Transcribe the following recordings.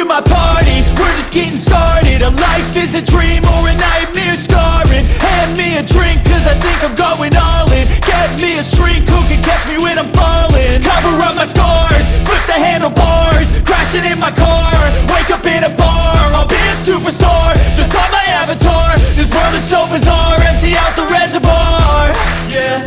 to my party, we're just getting started. A life is a dream or a nightmare scarring. Hand me a drink cause I think I'm going all in. Get me a shrink who can catch me when I'm falling. Cover up my scars, flip the handlebars, crashing in my car, wake up in a bar. I'll be a superstar, just on my avatar. This world is so bizarre, empty out the reservoir. Yeah,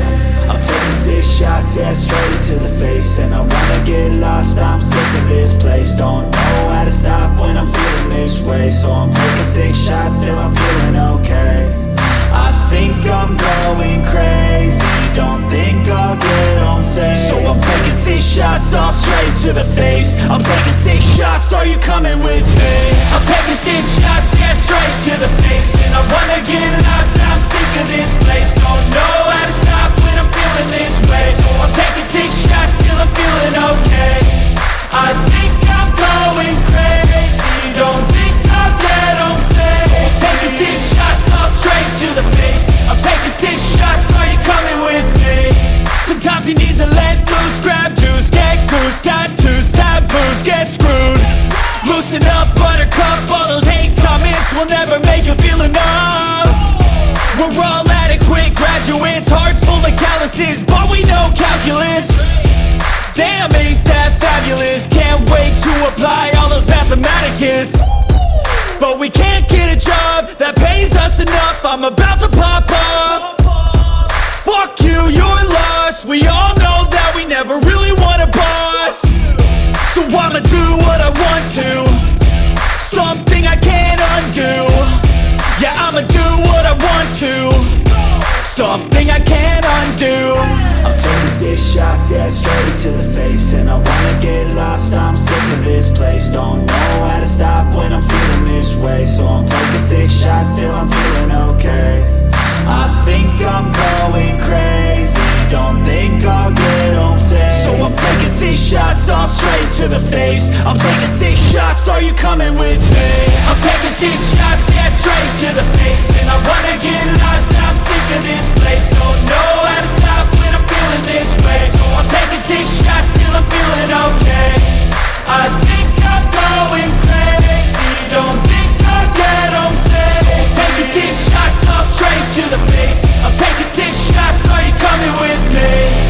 I'm taking 6 shots, yeah, straight to the face. And I wanna get lost, I'm sick of this place. Don't know how to stop when I'm feeling this way. So I'm taking 6 shots till I'm feeling okay. I think I'm going crazy, don't think I'll get home safe. So I'm taking 6 shots, all straight to the face. I'm taking 6 shots, are you coming with me? I'm taking 6 shots, yeah, straight to the face. And I wanna get lost, I'm sick of this place. Don't know how to stop when I'm feeling this way. So I'm taking 6 shots till I'm feeling okay. I think I'm going crazy, don't think I'll get home safe. So I'm taking 6 shots, all straight to the face. I'm taking 6 shots, are you coming with me? Sometimes you need to let loose, grab juice, get goose, tattoos, taboos, get screwed. Loosen up, buttercup, all those hate comments will never make you feel enough. We're all adequate graduates, hearts full of calluses, but we know calculus. Damn, ain't that fabulous? Can't wait to apply all those mathematicus. But we can't get a job that pays us enough. I'm about to pop off. Fuck you, you're lost. We all know that we never really want a boss. So I'ma do what I want to, something I can't undo. Yeah, I'ma do what I want to, something I can't undo. I'm taking 6 shots, yeah, straight to the face. And I wanna get lost, I'm sick of this place. Don't know how to stop when I'm feeling this way. So I'm taking 6 shots till I'm feeling okay. I think I'm going crazy, don't think I'll get home safe. So I'm taking 6 shots, all straight to the face. I'm taking 6 shots, are you coming with me? I'm taking 6 shots, yeah, straight to the face. And I wanna get lost, I'm sick of this place. Don't know how to stop when I'm feeling this way. So I'm taking 6 shots till I'm feeling okay. I think I'm going crazy, don't think I'll get home safe. So I'm taking 6 shots, all straight to the face. I'm taking 6 shots, are you coming with me?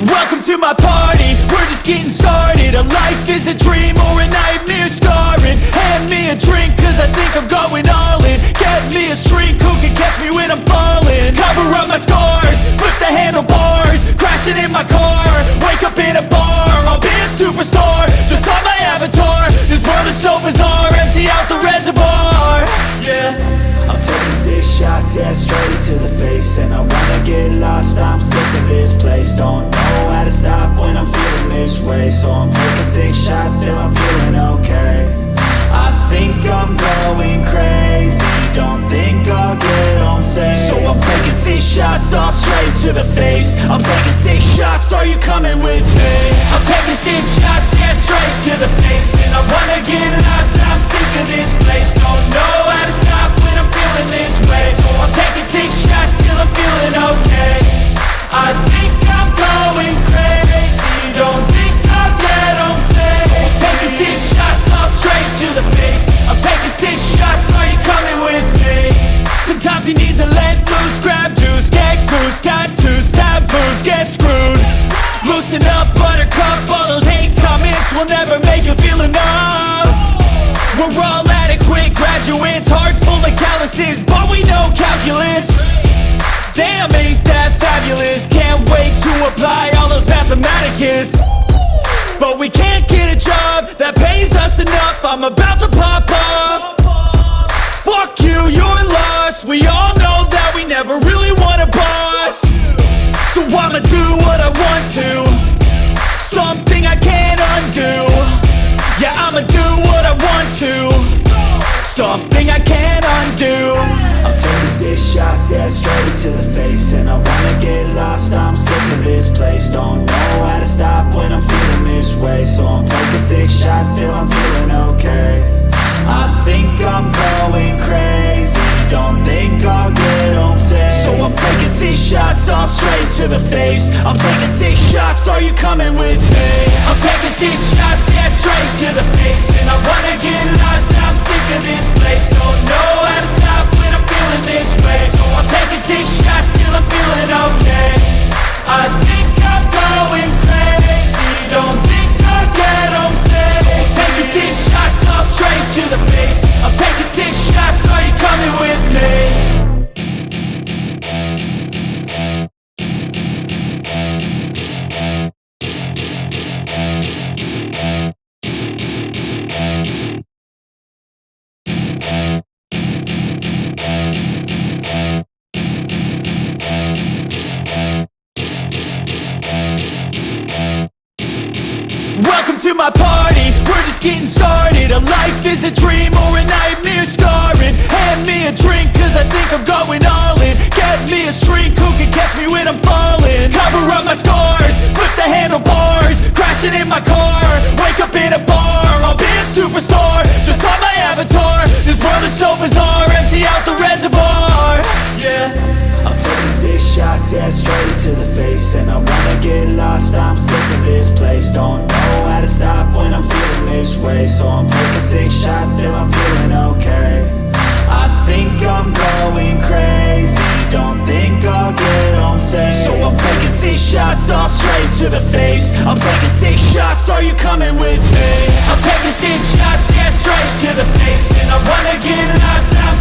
Welcome to my party, we're just getting started. A life is a dream or a nightmare scarring. Hand me a drink cause I think I'm going all in. Get me a shrink who can catch me when I'm falling. Cover up my scars, flip the handlebars, crashing in my car, wake up in a bar. I'll be a superstar, just on my avatar. This world is so bizarre, empty out the reservoir. Yeah, I'm taking 6 shots, yeah, straight to the face. And I wanna get lost, I'm sick of this place. Don't know how to stop when I'm feeling this way. So I'm taking 6 shots till I'm feeling okay. I think I'm going crazy, don't think I'll get home safe. So I'm taking 6 shots, all straight to the face. I'm taking 6 shots, are you coming with me? I'm taking 6 shots, yeah, straight to the face. And I wanna get lost, I'm sick of this place. Don't know how to stop when I'm feeling this way. So I'm taking 6 shots till I'm feeling okay. I think I'm going crazy, don't think I'll get home safe. So I'm taking 6 shots, all straight to the face. I'm taking 6 shots, are you coming with me? Sometimes you need to let loose, grab juice, get goose, tattoos, taboos, get screwed. Loosen up, buttercup, all those hate comments will never make you feel enough. We're all adequate graduates, hearts full of calluses, but we know calculus. Damn, ain't that fabulous? Can't wait to apply all those mathematicus. But we can't get a job that pays us enough. I'm about to pop off. Fuck you, you're lost. We all know that we never really want a boss. So I'ma do what I want to, something I can't undo. Yeah, I'ma do what I want to, something I can't undo. I'm taking 6 shots, yeah, straight to the face. And I wanna get lost, of this place. Don't know how to stop when I'm feeling this way. So I'm taking 6 shots till I'm feeling okay. I think I'm going crazy, don't think I'll get home safe. So I'm taking 6 shots all straight to the face. I'm taking 6 shots, are you coming with me? I'm taking 6 shots, yeah, straight to the face. And I wanna get lost, I'm sick of this place. Don't know how to stop when I'm feeling this way. So I'm taking 6 shots till I'm feeling okay. I think I'm going crazy, don't think I'll get home safe. So I'm taking 6 shots all straight to the face. I'm taking 6 shots, are you coming with me? Welcome to my party, we're just getting started. A life is a dream or a nightmare scarring. Hand me a drink cause I think I'm going all in. Get me a shrink who can catch me when I'm falling. Cover up my scars, flip the handlebars. Crashing in my car, wake up in a bar. I'll be a superstar, just on my avatar. This world is so bizarre, empty out the reservoir. Yeah, I'm taking 6 shots, yeah, straight to the face. And I wanna get lost, I'm sick of this place. Don't know how to stop when I'm feeling this way. So I'm taking 6 shots till I'm feeling okay. I think I'm going crazy, don't think I'll get home safe. So I'm taking 6 shots all straight to the face. I'm taking 6 shots, are you coming with me? I'm taking 6 shots, yeah, straight to the face. And I wanna get lost, I'm